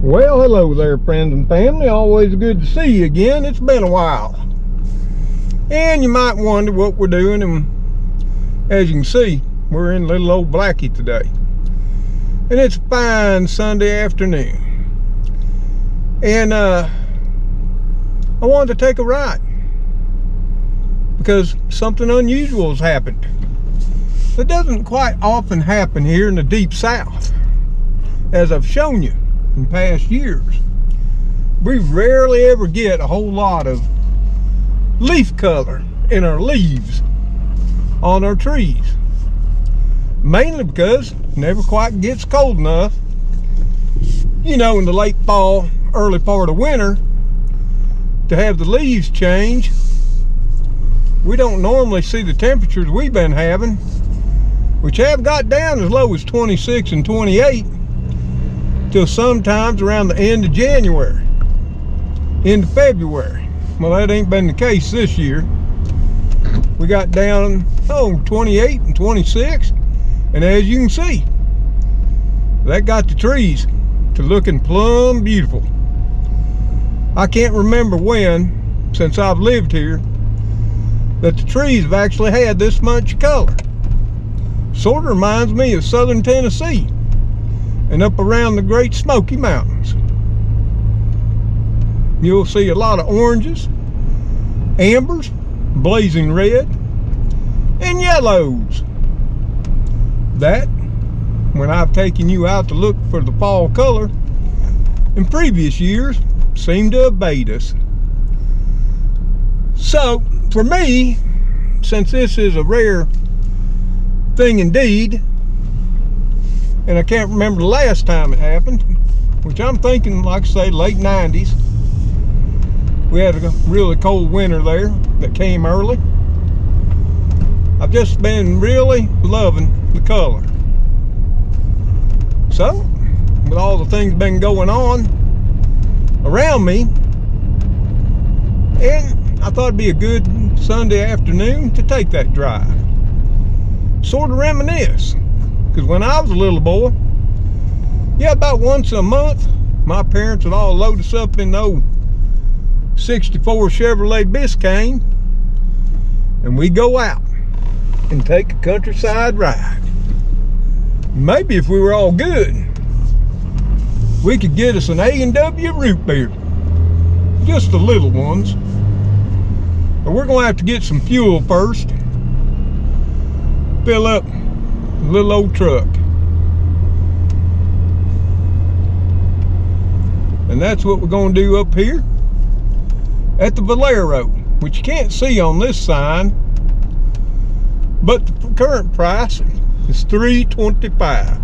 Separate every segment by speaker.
Speaker 1: Well, hello there, friends and family. Always good to see you again. It's been a while. And you might wonder what we're doing, and as you can see, we're in little old Blackie today. And it's a fine Sunday afternoon. And I wanted to take a ride because something unusual has happened. That doesn't quite often happen here in the deep south, as I've shown you in past years. We rarely ever get a whole lot of leaf color in our leaves on our trees, mainly because it never quite gets cold enough, you know, in the late fall, early part of winter, to have the leaves change. We don't normally see the temperatures we've been having, which have got down as low as 26 and 28 till sometimes around the end of January, into February. Well, that ain't been the case this year. We got down 28 and 26, and as you can see, that got the trees to looking plumb beautiful. I can't remember when, since I've lived here, that the trees have actually had this much color. Sort of reminds me of southern Tennessee and up around the Great Smoky Mountains. You'll see a lot of oranges, ambers, blazing red, and yellows. That, when I've taken you out to look for the fall color in previous years, seemed to abate us. So, for me, since this is a rare thing indeed, and I can't remember the last time it happened, which I'm thinking, like I say, late 90s. We had a really cold winter there that came early. I've just been really loving the color. So, with all the things been going on around me, and I thought it'd be a good Sunday afternoon to take that drive. Sort of reminisce. Because when I was a little boy, yeah, about once a month, my parents would all load us up in the old 64 Chevrolet Biscayne, and we'd go out and take a countryside ride. Maybe if we were all good, we could get us an A&W root beer. Just the little ones. But we're going to have to get some fuel first. Fill up a little old truck. And that's what we're going to do up here at the Valero, which you can't see on this sign, but the current price is $3.25.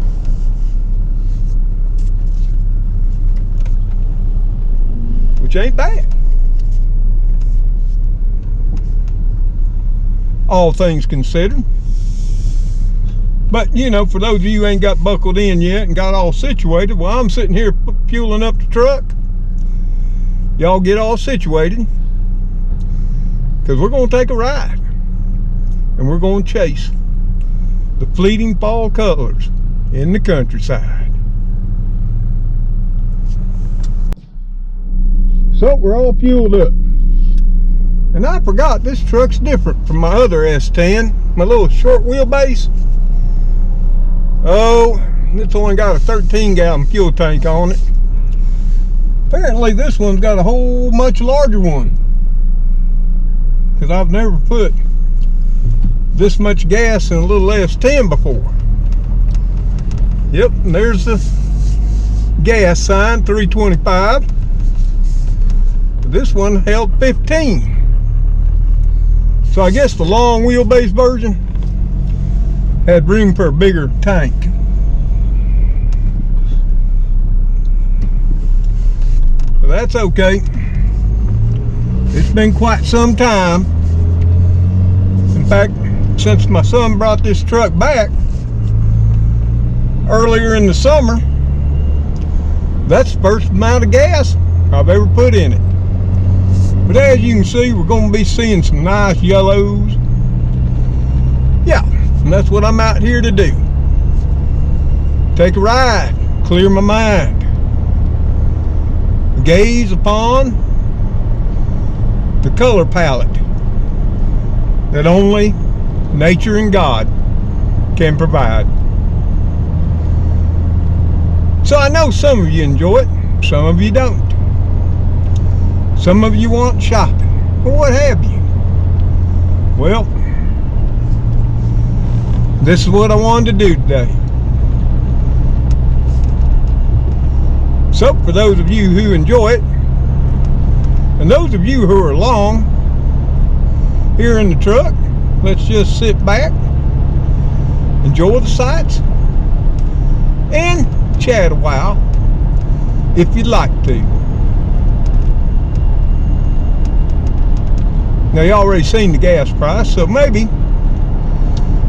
Speaker 1: Which ain't bad, all things considered. But, you know, for those of you who ain't got buckled in yet and got all situated, well, I'm sitting here fueling up the truck. Y'all get all situated, because we're going to take a ride. And we're going to chase the fleeting fall colors in the countryside. So, we're all fueled up. And I forgot, this truck's different from my other S10, my little short wheelbase. Oh, it's only got a 13-gallon fuel tank on it. Apparently this one's got a whole much larger one, because I've never put this much gas in a little S10 before. Yep, and there's the gas sign, 325. This one held 15. So I guess the long wheelbase version had room for a bigger tank. But that's okay. It's been quite some time. In fact, since my son brought this truck back earlier in the summer, that's the first amount of gas I've ever put in it. But as you can see, we're going to be seeing some nice yellows. Yeah, and that's what I'm out here to do. Take a ride, clear my mind. gaze upon the color palette that only nature and God can provide. So I know some of you enjoy it, some of you don't. Some of you want shopping, or what have you. Well, this is what I wanted to do today. So for those of you who enjoy it, and those of you who are along here in the truck, let's just sit back, enjoy the sights, and chat a while if you'd like to. Now you already seen the gas price, so maybe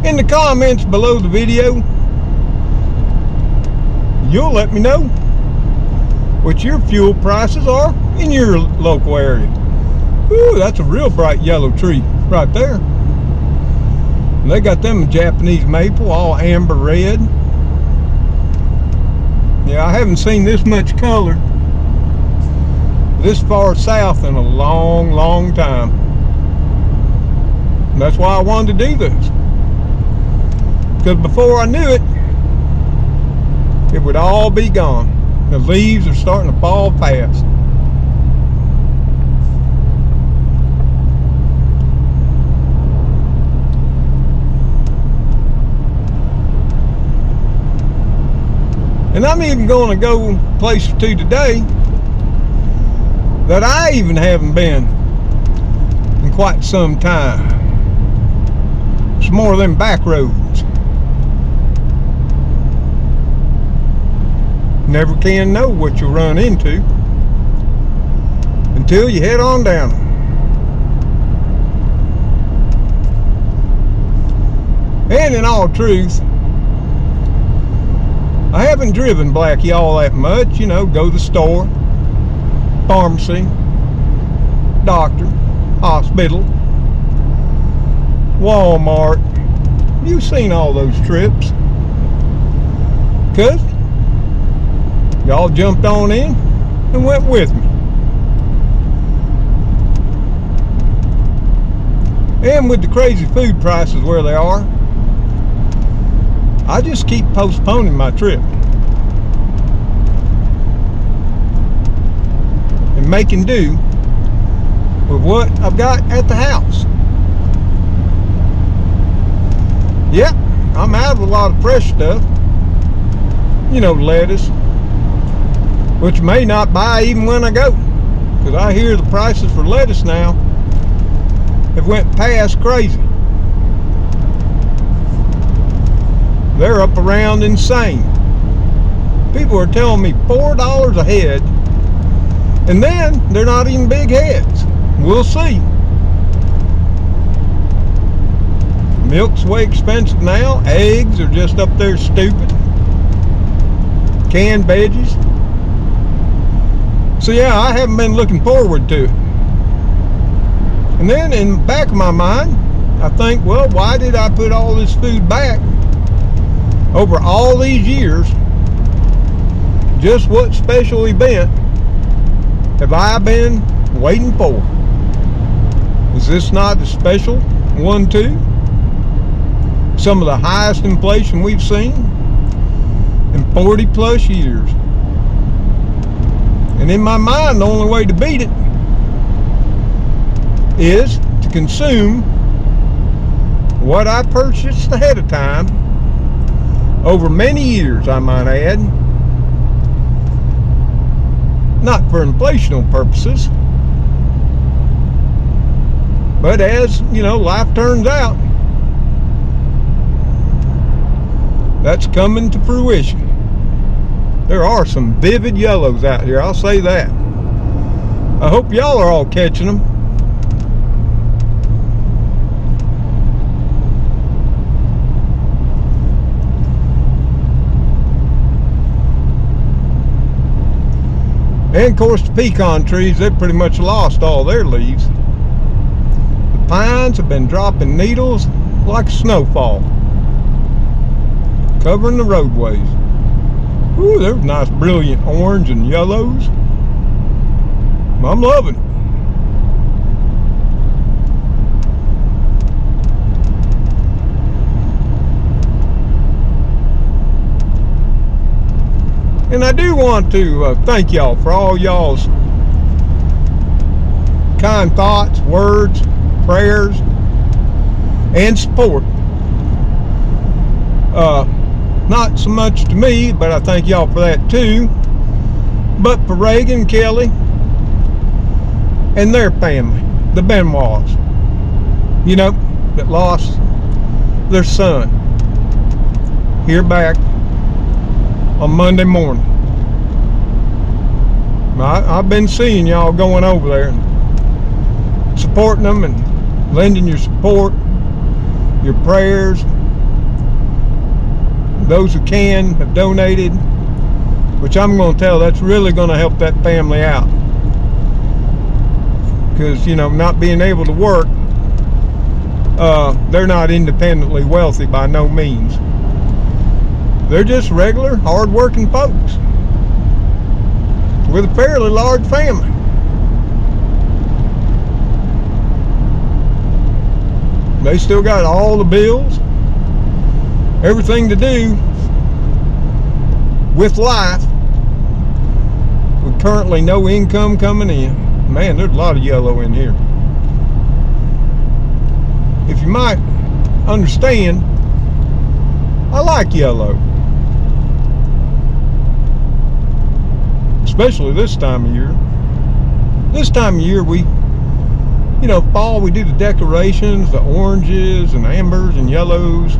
Speaker 1: in the comments below the video you'll let me know what your fuel prices are in your local area. Ooh, that's a real bright yellow tree right there. And they got them Japanese maple, all amber red. Yeah, I haven't seen this much color this far south in a long, long time. And that's why I wanted to do this. Because before I knew it, it would all be gone. The leaves are starting to fall fast. And I'm even going to go a place or two today that I even haven't been in quite some time. It's more of them back roads. Never can know what you'll run into until you head on down them. And in all truth, I haven't driven Blackie all that much. You know, go to the store, pharmacy, doctor, hospital, Walmart. You've seen all those trips. 'Cause y'all jumped on in and went with me. And with the crazy food prices where they are, I just keep postponing my trip and making do with what I've got at the house. Yep, I'm out of a lot of fresh stuff. You know, lettuce, which may not buy even when I go, because I hear the prices for lettuce now have went past crazy. They're up around insane. People are telling me $4 a head, and then they're not even big heads. We'll see. Milk's way expensive now. Eggs are just up there stupid. Canned veggies. So yeah, I haven't been looking forward to it. And then in the back of my mind, I think, well, why did I put all this food back over all these years? Just what special event have I been waiting for? Is this not a special one too? Some of the highest inflation we've seen in 40 plus years. And in my mind, the only way to beat it is to consume what I purchased ahead of time over many years, I might add. Not for inflational purposes, but as, you know, life turns out, that's coming to fruition. There are some vivid yellows out here, I'll say that. I hope y'all are all catching them. And of course the pecan trees, they've pretty much lost all their leaves. The pines have been dropping needles like a snowfall, covering the roadways. Ooh, there's nice brilliant orange and yellows. I'm loving it. And I do want to thank y'all for all y'all's kind thoughts, words, prayers, and support. Not so much to me, but I thank y'all for that too. But for Reagan, Kelly, and their family, the Benoits, you know, that lost their son here back on Monday morning. I've been seeing y'all going over there and supporting them and lending your support, your prayers. Those who can have donated, which I'm going to tell, that's really going to help that family out. Because, you know, not being able to work, they're not independently wealthy by no means. They're just regular, hard-working folks with a fairly large family. They still got all the bills, everything to do with life, with currently no income coming in. Man, there's a lot of yellow in here. If you might understand, I like yellow. Especially this time of year. This time of year, we, you know, fall, we do the decorations, the oranges and ambers and yellows,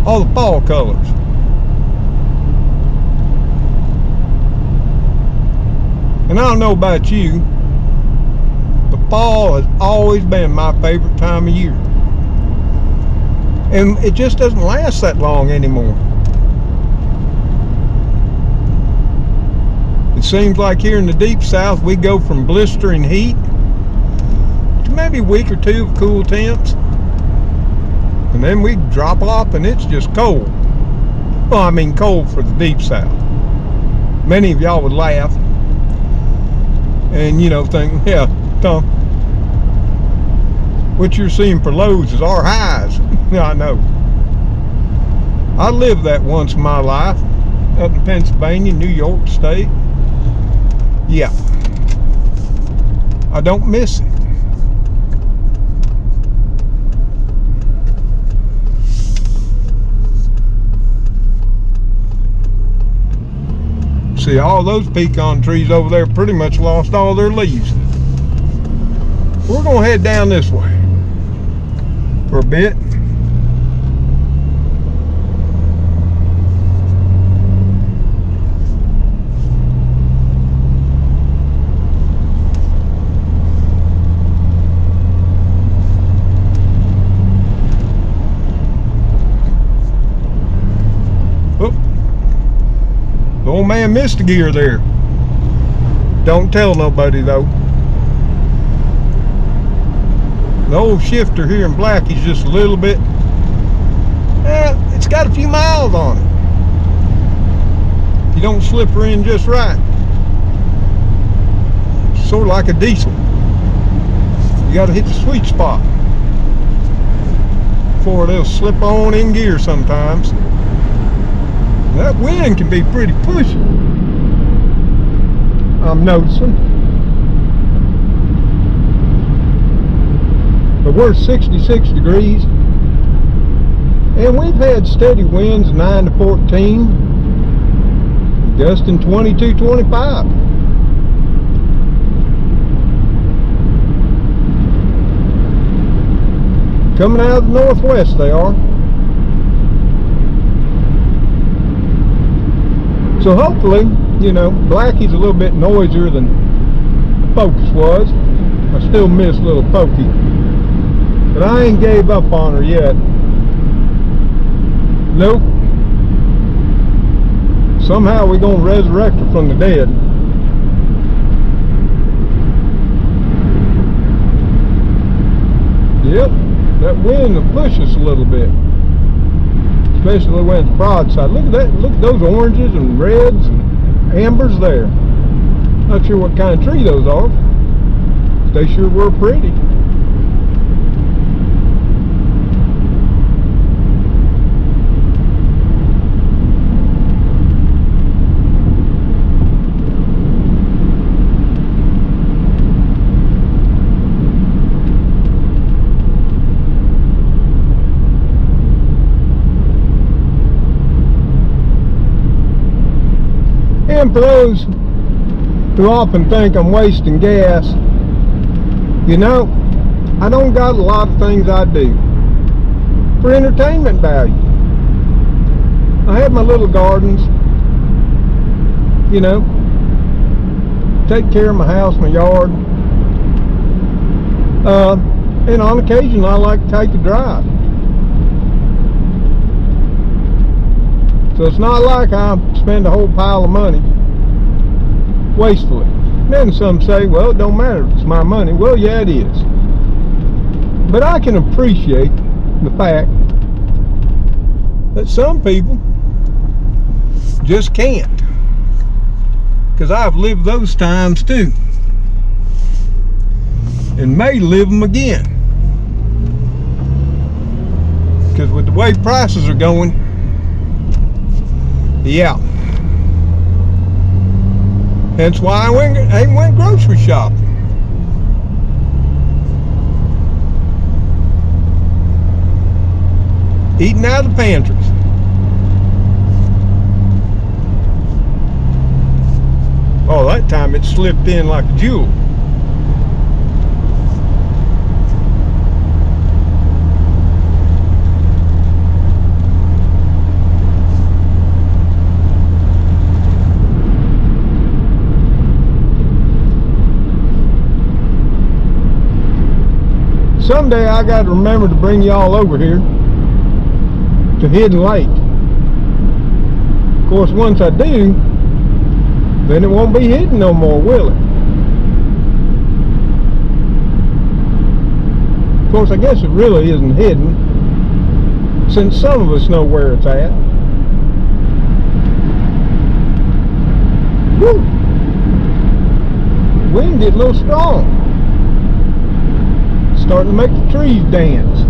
Speaker 1: all the fall colors. And I don't know about you, but fall has always been my favorite time of year. And it just doesn't last that long anymore. It seems like here in the deep south, we go from blistering heat to maybe a week or two of cool temps. And then we drop off and it's just cold. Well, I mean cold for the deep south. Many of y'all would laugh and, you know, think, yeah, Tom, what you're seeing for lows is our highs. Yeah, I know. I lived that once in my life up in Pennsylvania, New York State. Yeah, I don't miss it. See, all those pecan trees over there pretty much lost all their leaves. We're gonna head down this way for a bit. Old man missed a gear there. Don't tell nobody though. The old shifter here in Blackie's just a little bit, it's got a few miles on it. You don't slip her in just right. It's sort of like a diesel. You got to hit the sweet spot before it'll slip on in gear sometimes. That wind can be pretty pushy, I'm noticing. But we're 66 degrees, and we've had steady winds 9 to 14, gusting 22, 25. Coming out of the northwest they are. So hopefully, you know, Blackie's a little bit noisier than Focus was. I still miss little Pokey. But I ain't gave up on her yet. Nope. Somehow we're going to resurrect her from the dead. Yep, that wind will push us a little bit. Especially when it's broadside. Look at that, look at those oranges and reds and ambers there. Not sure what kind of tree those are. They sure were pretty. And for those who often think I'm wasting gas, you know, I don't got a lot of things I do for entertainment value. I have my little gardens, you know, take care of my house, my yard, and on occasion I like to take a drive. So it's not like I spend a whole pile of money wastefully. Then some say, well, it don't matter, it's my money. Well, yeah, it is. But I can appreciate the fact that some people just can't. Because I've lived those times too. And may live them again. Because with the way prices are going, yeah. That's why I ain't went grocery shopping. Eating out of the pantries. Oh, that time it slipped in like a jewel. Someday I got to remember to bring y'all over here to Hidden Lake. Of course, once I do, then it won't be hidden no more, will it? Of course, I guess it really isn't hidden, since some of us know where it's at. Woo! Wind getting a little strong. Starting to make the trees dance.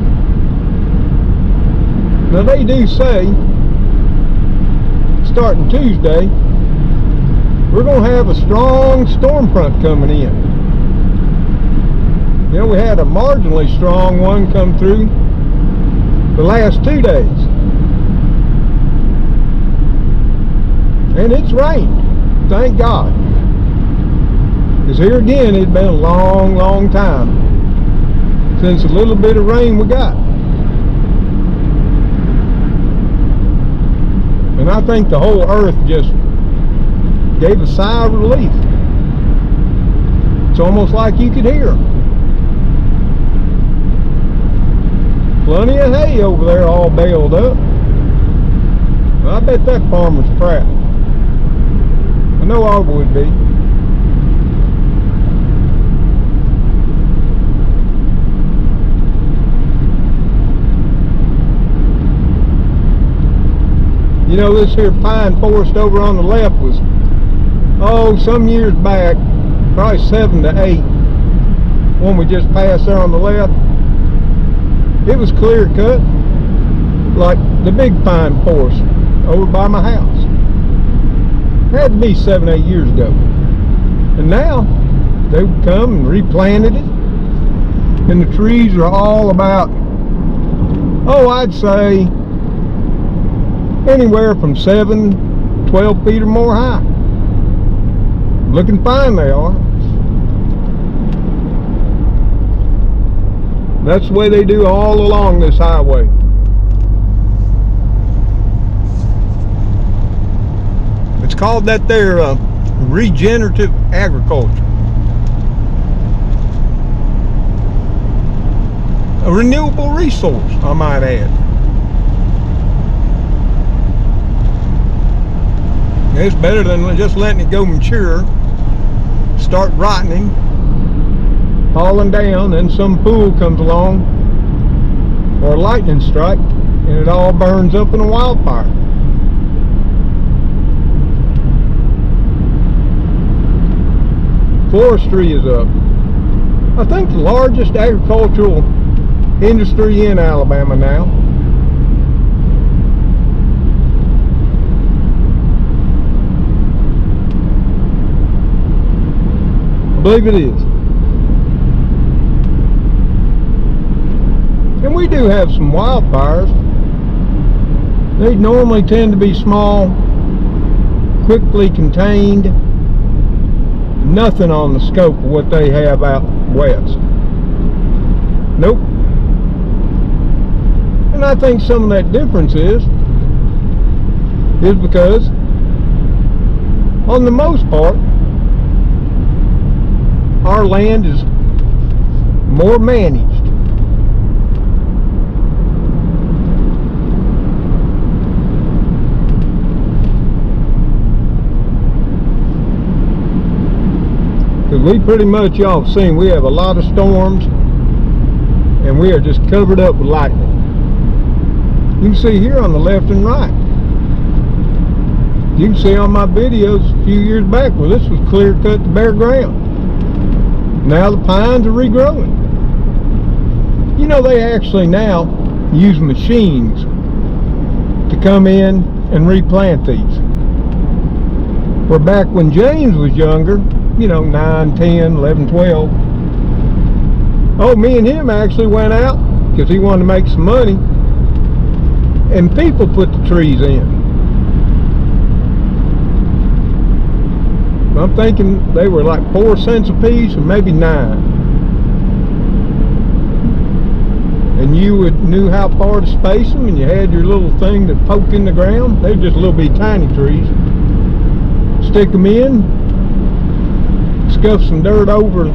Speaker 1: Now they do say, starting Tuesday, we're going to have a strong storm front coming in. You know, we had a marginally strong one come through the last 2 days. And it's rained, thank God. Because here again, it's been a long, long time since a little bit of rain we got. And I think the whole earth just gave a sigh of relief. It's almost like you could hear them. Plenty of hay over there all baled up. I bet that farmer's proud. I know I would be. You know, this here pine forest over on the left was, oh, some years back, probably 7 to 8, one we just passed there on the left. It was clear cut, like the big pine forest over by my house. It had to be 7, 8 years ago. And now, they've come and replanted it, and the trees are all about, oh, I'd say, anywhere from 7, 12 feet or more high. Looking fine they are. That's the way they do all along this highway. It's called that there regenerative agriculture. A renewable resource, I might add. It's better than just letting it go mature, start rotting, falling down, and some pool comes along, or a lightning strike, and it all burns up in a wildfire. Forestry is I think the largest agricultural industry in Alabama now. I believe it is. And we do have some wildfires. They normally tend to be small, quickly contained. Nothing on the scope of what they have out west. Nope. And I think some of that difference is because on the most part our land is more managed. Because we pretty much, y'all have seen, we have a lot of storms and we are just covered up with lightning. You can see here on the left and right. You can see on my videos a few years back where this was clear cut to bare ground. Now the pines are regrowing. You know, they actually now use machines to come in and replant these. Where back when James was younger, you know, 9, 10, 11, 12. Oh, me and him actually went out because he wanted to make some money, and people put the trees in. I'm thinking they were like 4 cents a piece, or maybe 9. And you knew how far to space them, and you had your little thing that poke in the ground. They're just little bitty tiny trees. Stick them in, scuff some dirt over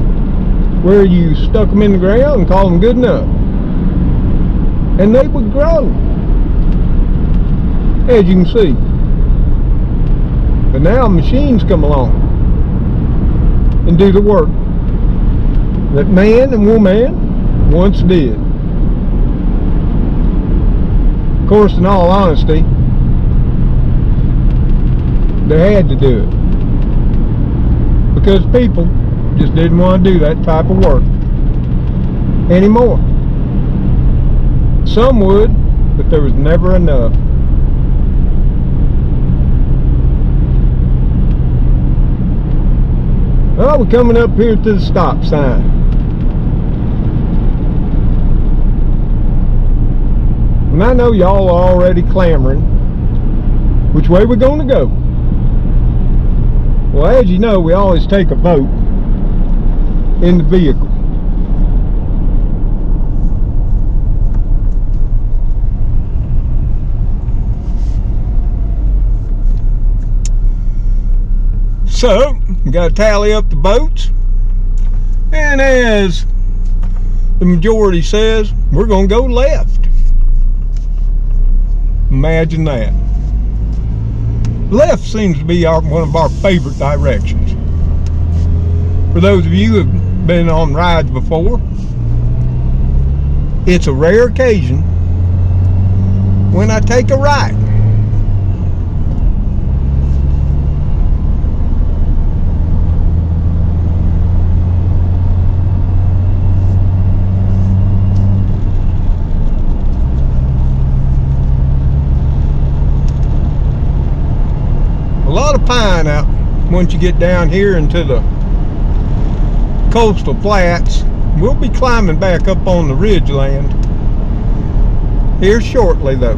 Speaker 1: where you stuck them in the ground, and call them good enough. And they would grow, as you can see. But now machines come along and do the work that man and woman once did. Of course, in all honesty, they had to do it because people just didn't want to do that type of work anymore. Some would, but there was never enough. Well, we're coming up here to the stop sign. And I know y'all are already clamoring which way we're going to go. Well, as you know, we always take a vote in the vehicle. So, we got to tally up the votes, and as the majority says, we're going to go left. Imagine that. Left seems to be one of our favorite directions. For those of you who have been on rides before, it's a rare occasion when I take a right. A lot of pine out once you get down here into the coastal flats. We'll be climbing back up on the ridgeland here shortly though,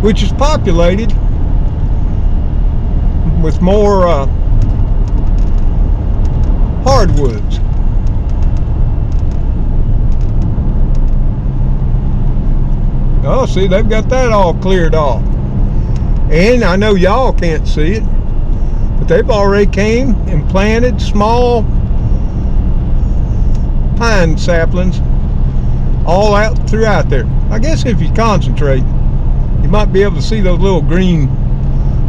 Speaker 1: which is populated with more hardwoods. Oh, see, they've got that all cleared off. And I know y'all can't see it, but they've already came and planted small pine saplings all out throughout there. I guess if you concentrate, you might be able to see those little green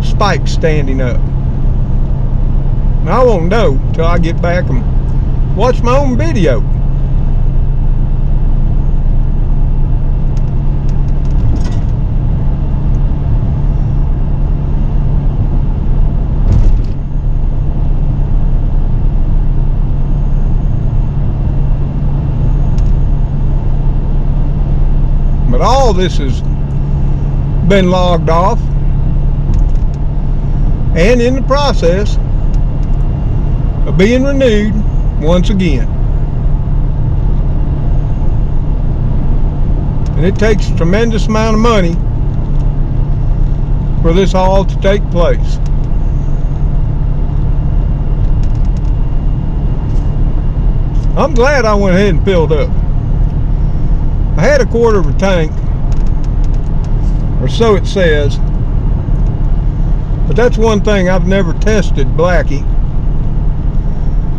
Speaker 1: spikes standing up. And I won't know till I get back and watch my own video. But all this has been logged off, and in the process of being renewed once again. And it takes a tremendous amount of money for this all to take place. I'm glad I went ahead and filled up. I had a quarter of a tank, or so it says, but that's one thing I've never tested Blackie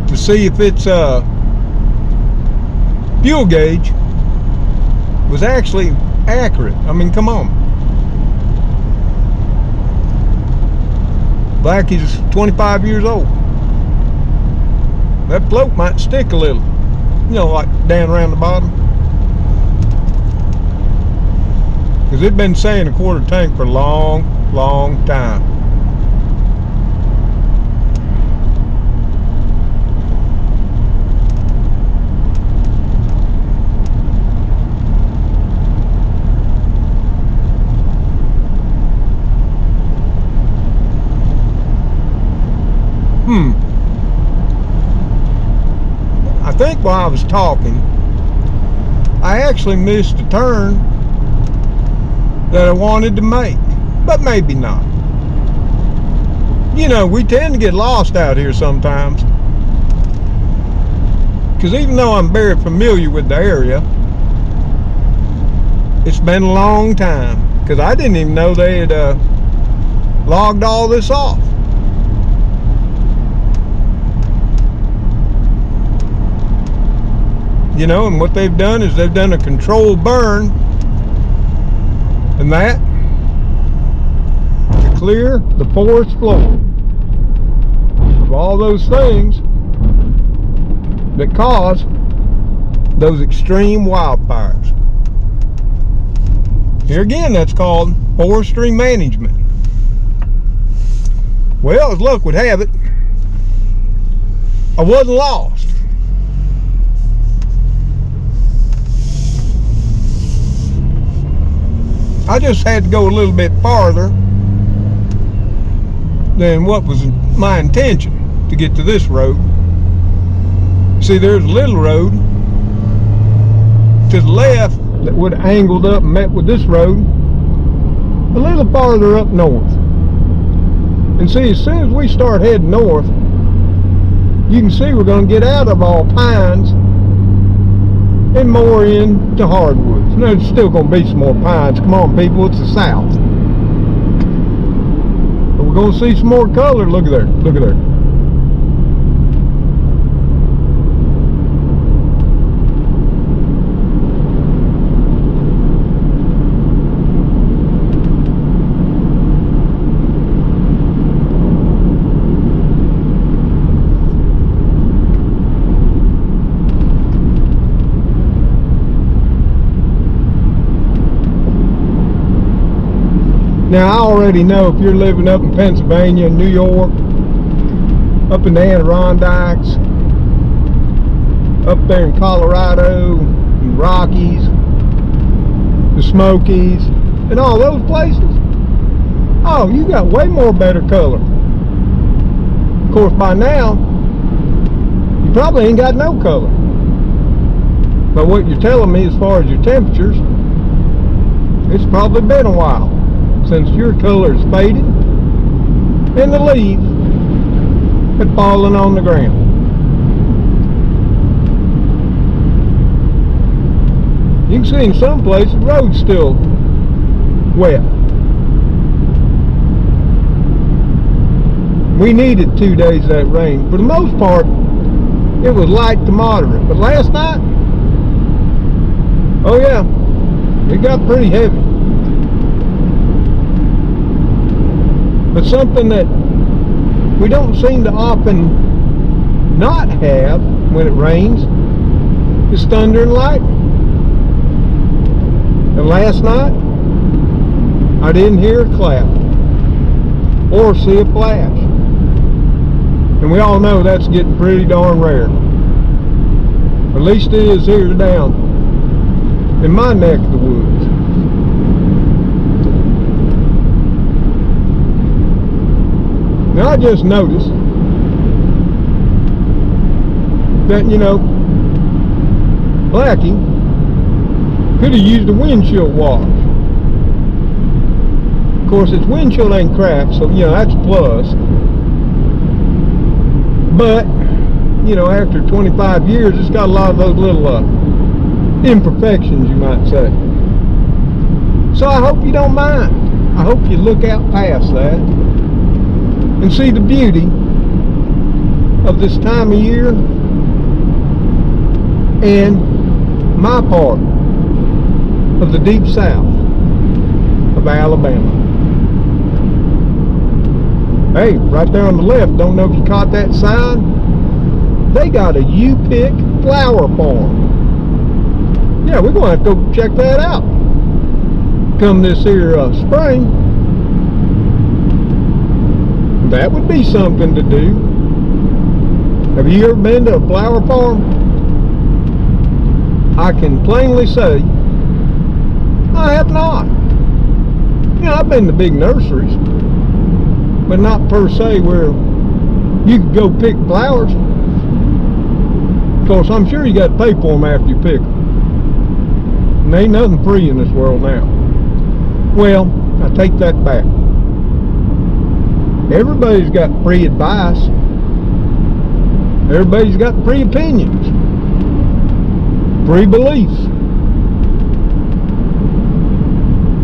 Speaker 1: to see if its fuel gauge was actually accurate. I mean, come on. Blackie's 25 years old. That float might stick a little, you know, like down around the bottom. Because it'd been saying a quarter tank for a long, long time. I think while I was talking, I actually missed a turn that I wanted to make, but maybe not. You know, we tend to get lost out here sometimes, because even though I'm very familiar with the area, it's been a long time, because I didn't even know they had logged all this off. You know, and what they've done is they've done a controlled burn, and that to clear the forest floor of all those things that cause those extreme wildfires. Here again, that's called forestry management. Well, as luck would have it, I wasn't lost. I just had to go a little bit farther than what was my intention to get to this road. See, there's a little road to the left that would have angled up and met with this road a little farther up north. And see, as soon as we start heading north, you can see we're going to get out of all pines and more into hardwoods. Now, there's still going to be some more pines. Come on, people, it's the south. But we're going to see some more color. Look at there. Look at there. Now, I already know if you're living up in Pennsylvania and New York, up in the Adirondacks, up there in Colorado, and Rockies, the Smokies, and all those places, oh, you got way more better color. Of course, by now, you probably ain't got no color. But what you're telling me as far as your temperatures, it's probably been a while since your color is faded and the leaves had fallen on the ground. You can see in some places the road's still wet. We needed 2 days of that rain. For the most part, it was light to moderate. But last night, oh yeah, it got pretty heavy. But something that we don't seem to often not have when it rains is thunder and lightning. And last night, I didn't hear a clap or see a flash. And we all know that's getting pretty darn rare. At least it is here down in my neck of the woods. Now I just noticed that, you know, Blackie could have used a windshield wash. Of course, its windshield ain't cracked, so, you know, that's a plus. But, you know, after 25 years, it's got a lot of those little imperfections, you might say. So I hope you don't mind. I hope you look out past that and see the beauty of this time of year and my part of the deep south of Alabama. Hey, right there on the left, don't know if you caught that sign. They got a U-Pick flower farm. Yeah, we're going to have to go check that out come this here spring. That would be something to do. Have you ever been to a flower farm? I can plainly say I have not. You know, I've been to big nurseries, but not per se where you could go pick flowers. Of course, I'm sure you got to pay for them after you pick them. And ain't nothing free in this world now. Well, I take that back. Everybody's got free advice. Everybody's got free opinions. Free beliefs.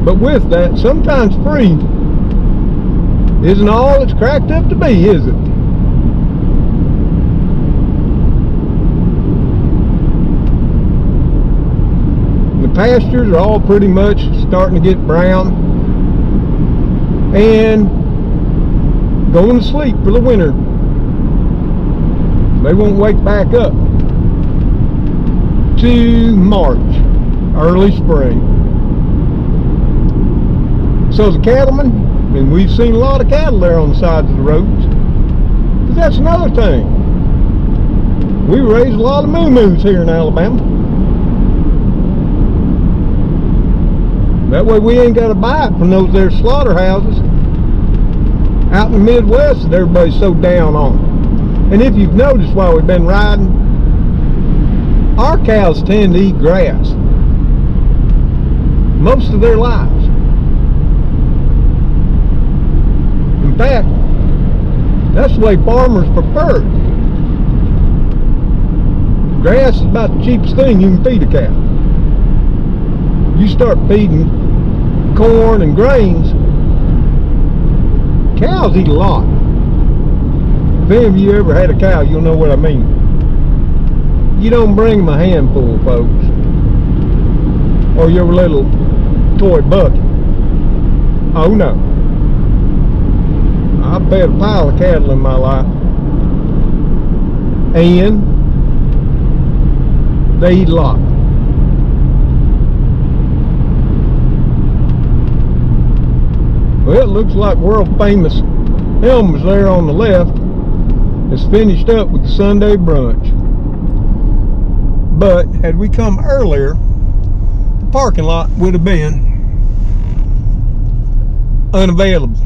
Speaker 1: But with that, sometimes free isn't all it's cracked up to be, is it? The pastures are all pretty much starting to get brown and going to sleep for the winter. They won't wake back up to March, early spring. So the cattlemen, and we've seen a lot of cattle there on the sides of the roads, but that's another thing. We raise a lot of moo-moos here in Alabama. That way we ain't got to buy it from those there slaughterhouses out in the Midwest that everybody's so down on. And if you've noticed while we've been riding, our cows tend to eat grass most of their lives. In fact, that's the way farmers prefer it. Grass is about the cheapest thing you can feed a cow. You start feeding corn and grains, cows eat a lot. If any of you ever had a cow, you'll know what I mean. You don't bring them a handful, folks, or your little toy bucket. Oh no. I've fed a pile of cattle in my life, and they eat a lot. Well, it looks like world famous Elmer's there on the left is finished up with the Sunday brunch. But had we come earlier, the parking lot would have been unavailable.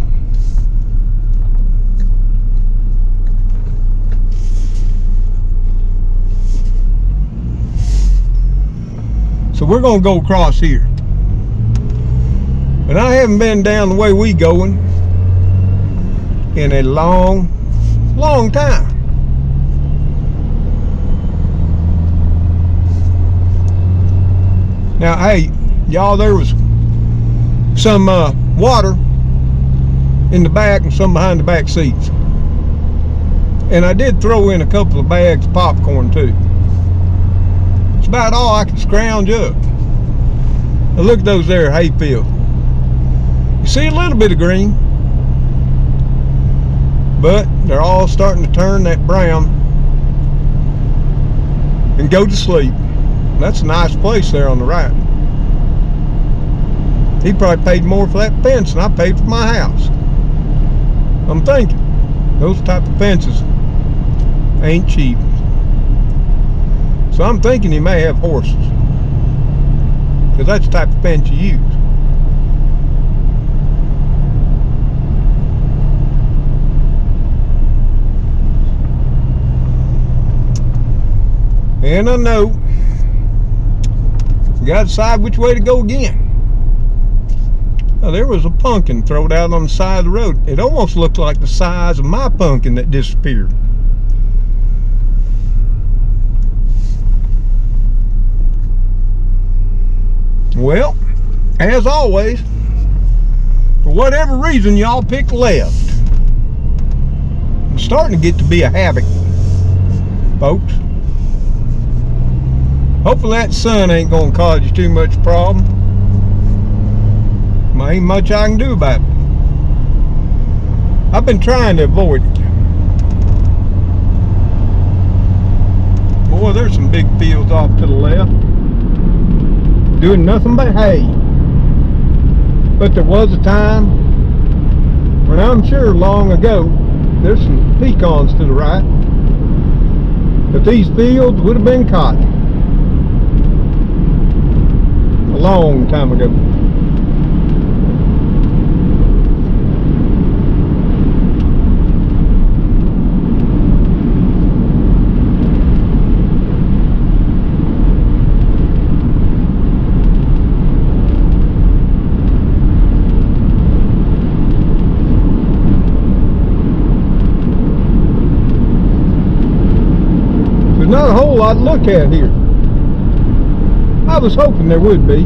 Speaker 1: So we're going to go across here. But I haven't been down the way we going in a long time. Now, hey, y'all, there was some water in the back and some behind the back seats. And I did throw in a couple of bags of popcorn too. It's about all I can scrounge up. Now look at those there hay fields. You see a little bit of green, but they're all starting to turn that brown and go to sleep. That's a nice place there on the right. He probably paid more for that fence than I paid for my house. I'm thinking, those type of fences ain't cheap. So I'm thinking he may have horses, because that's the type of fence you use. And I know we got to decide which way to go again. Now, there was a pumpkin thrown out on the side of the road. It almost looked like the size of my pumpkin that disappeared. Well, as always, for whatever reason, y'all picked left. It's starting to get to be a habit, folks. Hopefully that sun ain't gonna cause you too much problem. There ain't much I can do about it. I've been trying to avoid it. Boy, there's some big fields off to the left, doing nothing but hay. But there was a time when I'm sure long ago, there's some pecans to the right, but these fields would have been cotton a long time ago. Not a whole lot to look at here. I was hoping there would be,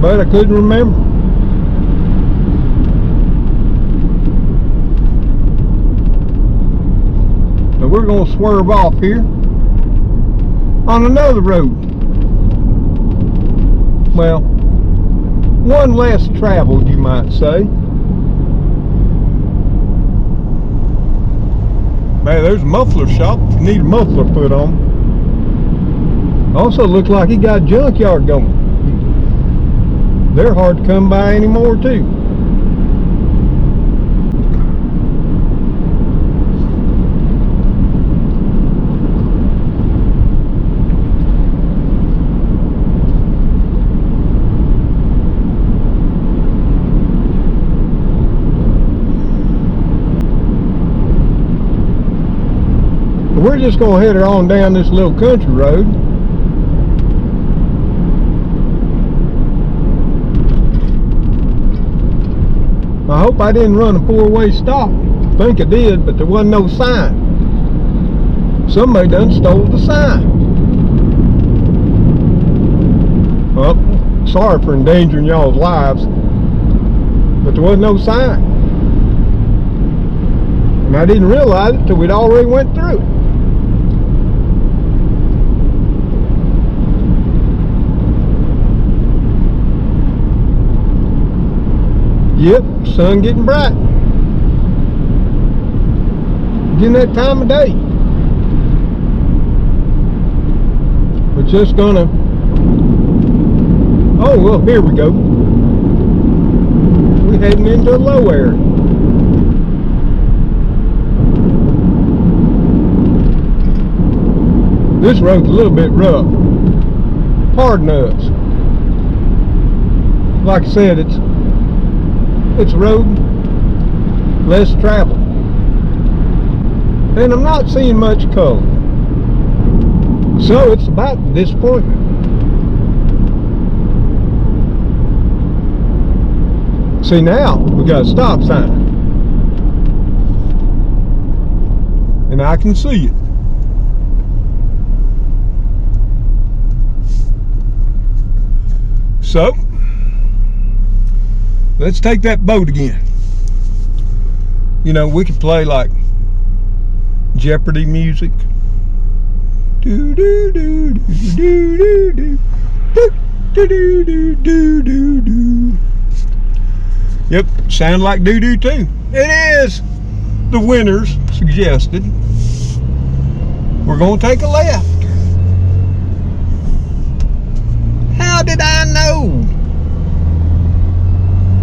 Speaker 1: but I couldn't remember. So we're going to swerve off here on another road. Well, one less traveled, you might say. Hey, there's a muffler shop if you need a muffler put on. Also looks like he got a junkyard going. They're hard to come by anymore too. We're just going to head her on down this little country road. I hope I didn't run a four-way stop. I think I did, but there wasn't no sign. Somebody done stole the sign. Well, sorry for endangering y'all's lives, but there wasn't no sign. And I didn't realize it till we'd already went through it. Yep, sun getting bright. Getting that time of day. We're just gonna, oh well, here we go. We're heading into a low area. This road's a little bit rough. Pardon us. Like I said, it's a road less traveled, and I'm not seeing much color, so it's about disappointment. See, now we got a stop sign and I can see it. So let's take that boat again. You know, we could play like Jeopardy music. Do do do do do do do do do do do do do. Yep, sound like doo doo too. It is the winners suggested. We're gonna take a left. How did I know?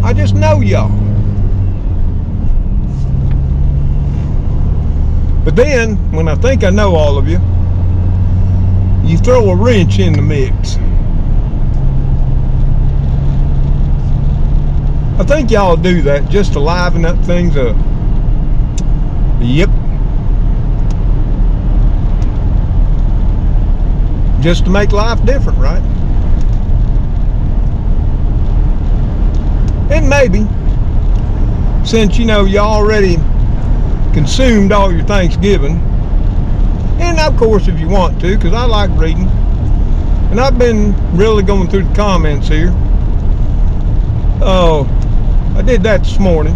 Speaker 1: I just know y'all. But then, when I think I know all of you, you throw a wrench in the mix. I think y'all do that just to liven up things up. Yep. just to make life different, right? And maybe, since you know you already consumed all your Thanksgiving, and of course if you want to, because I like reading, and I've been really going through the comments here. Oh, I did that this morning.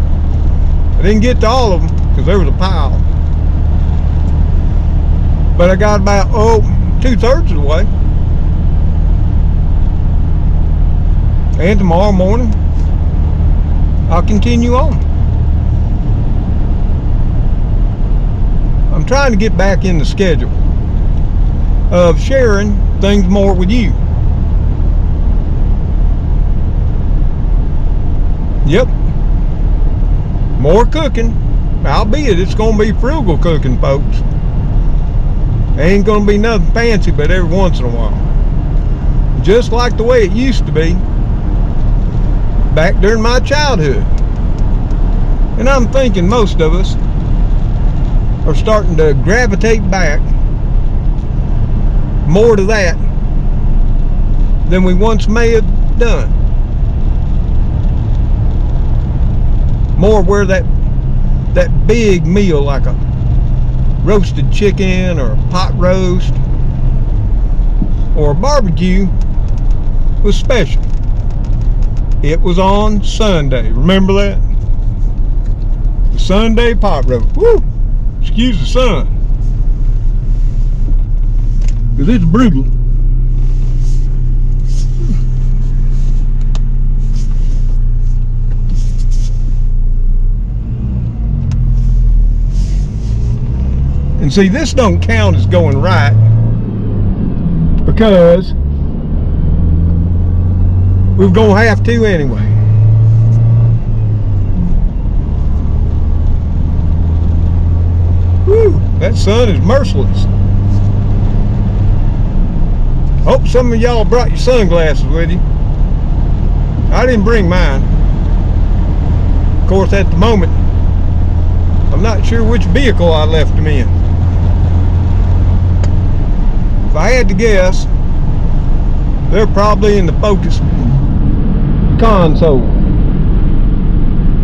Speaker 1: I didn't get to all of them because there was a pile, but I got about 2/3 of the way. And tomorrow morning I'll continue on. I'm trying to get back in the schedule of sharing things more with you. Yep, more cooking, albeit it's going to be frugal cooking, folks. Ain't going to be nothing fancy, but every once in a while, just like the way it used to be back during my childhood. And I'm thinking most of us are starting to gravitate back more to that than we once may have done. More where that big meal, like a roasted chicken or a pot roast or a barbecue, was special. It was on Sunday. Remember that? The Sunday pot roast. Woo! Excuse the sun, because it's brutal. And see, this don't count as going right because we're gonna have to anyway. Whew, that sun is merciless. Hope some of y'all brought your sunglasses with you. I didn't bring mine. Of course, at the moment, I'm not sure which vehicle I left them in. If I had to guess, they're probably in the Focus console.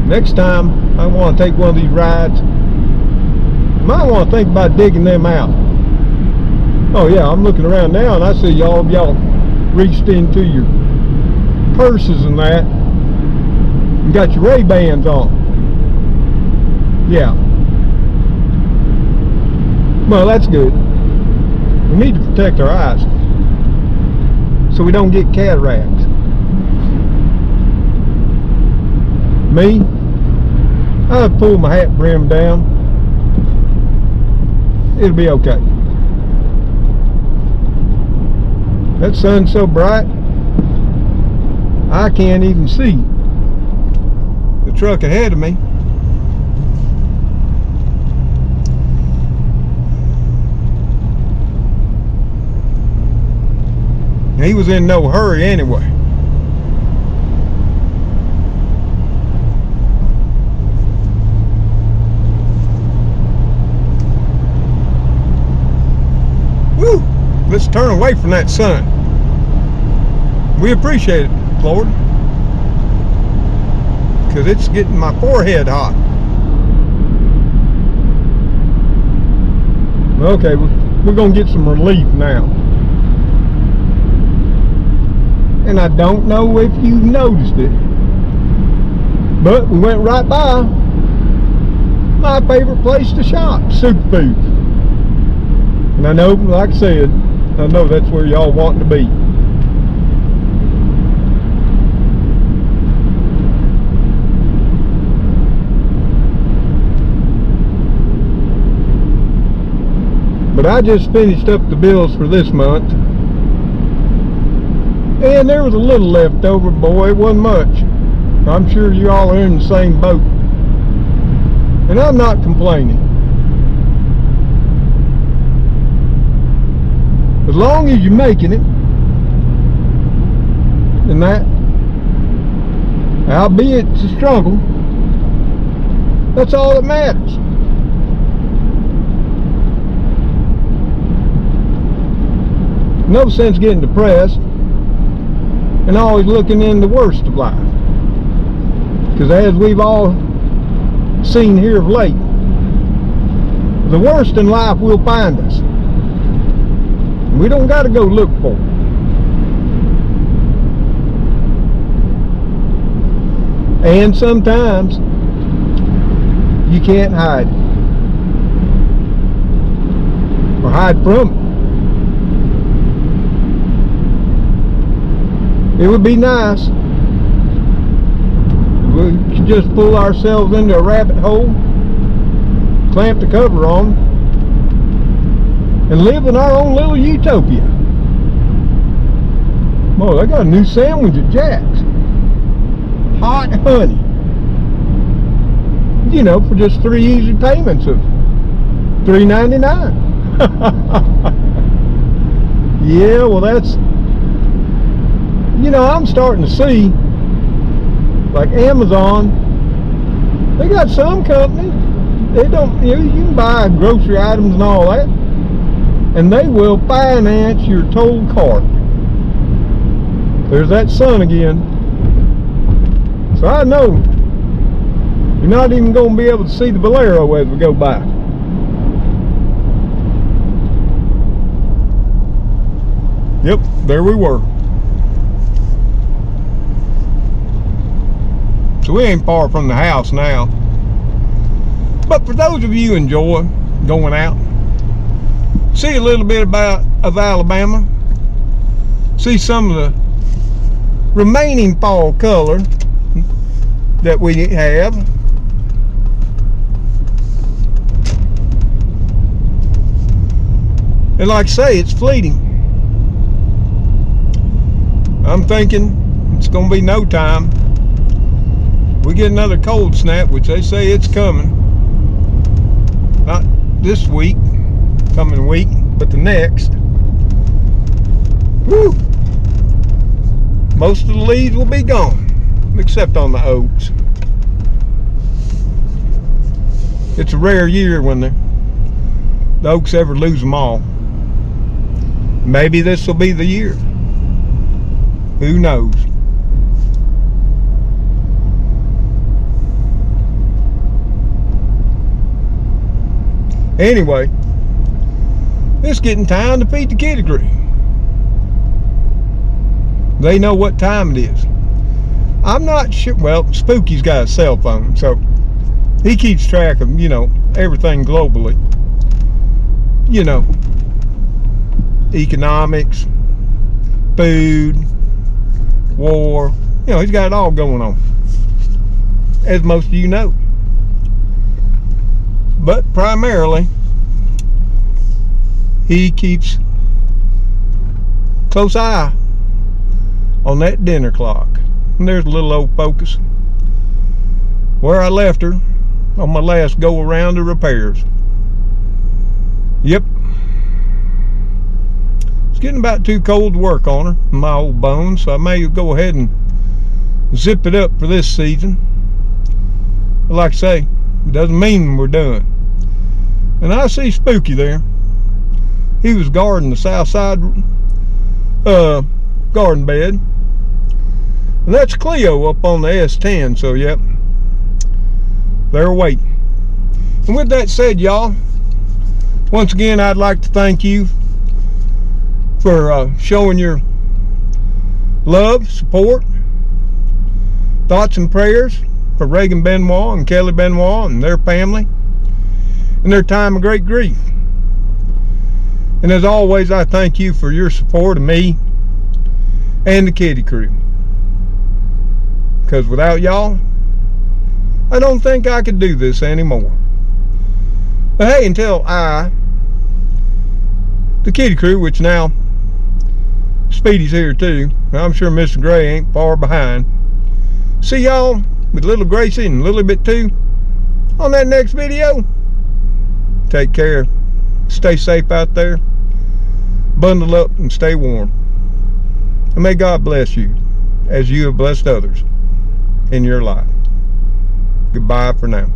Speaker 1: Next time I want to take one of these rides, might want to think about digging them out. Oh yeah, I'm looking around now and I see y'all reached into your purses and that and got your Ray-Bans on. Yeah, well, that's good. We need to protect our eyes so we don't get cataracts. Me, I'd pull my hat brim down. It'll be okay. That sun's so bright I can't even see the truck ahead of me. He was in no hurry anyway. Woo! Let's turn away from that sun. We appreciate it, Lord, because it's getting my forehead hot. Okay, we're going to get some relief now. And I don't know if you noticed it, but we went right by my favorite place to shop, Superfoods. And I know, like I said, I know that's where y'all want to be. But I just finished up the bills for this month, and there was a little left over, boy, it wasn't much. I'm sure you all are in the same boat, and I'm not complaining. As long as you're making it, and that, albeit it's a struggle, that's all that matters. No sense getting depressed and always looking in the worst of life. Because as we've all seen here of late, the worst in life will find us. We don't got to go look for it. And sometimes you can't hide it. Or hide from it. It would be nice if we could just pull ourselves into a rabbit hole, clamp the cover on, and live in our own little utopia. Oh, they got a new sandwich at Jack's. Hot honey. You know, for just 3 easy payments of $3.99. Yeah, well that's, you know, I'm starting to see, like Amazon, they got some companies, they don't, you know, you can buy grocery items and all that, and they will finance your total cart. There's that sun again. So I know you're not even going to be able to see the Bolero as we go by. Yep, there we were. So we ain't far from the house now. But for those of you who enjoy going out, see a little bit of Alabama, see some of the remaining fall color that we have. And like I say, it's fleeting. I'm thinking it's going to be no time. We get another cold snap, which they say it's coming. Not this week, coming week, but the next. Woo! Most of the leaves will be gone, except on the oaks. It's a rare year when the oaks ever lose them all. Maybe this will be the year. Who knows? Anyway, it's getting time to feed the kitty crew. They know what time it is. I'm not sure. Well, Spooky's got a cell phone, so he keeps track of, you know, everything globally. You know, economics, food, war. You know, he's got it all going on, as most of you know. But primarily, he keeps close eye on that dinner clock. And there's a little old focus where I left her on my last go around of repairs. Yep. It's getting about too cold to work on her, my old bones, so I may go ahead and zip it up for this season. But like I say, it doesn't mean we're done. And I see Spooky there. He was guarding the south side garden bed. And that's Cleo up on the S10, so yep, they're waiting. And with that said, y'all, once again, I'd like to thank you for showing your love, support, thoughts and prayers for Reagan Benoit and Kelly Benoit and their family in their time of great grief. And as always, I thank you for your support of me and the kitty crew. Because without y'all, I don't think I could do this anymore. But hey, until the kitty crew, which now Speedy's here too, I'm sure Mr. Gray ain't far behind. See y'all with little Gracie and Lily Bit too on that next video. Take care. Stay safe out there. Bundle up and stay warm. And may God bless you as you have blessed others in your life. Goodbye for now.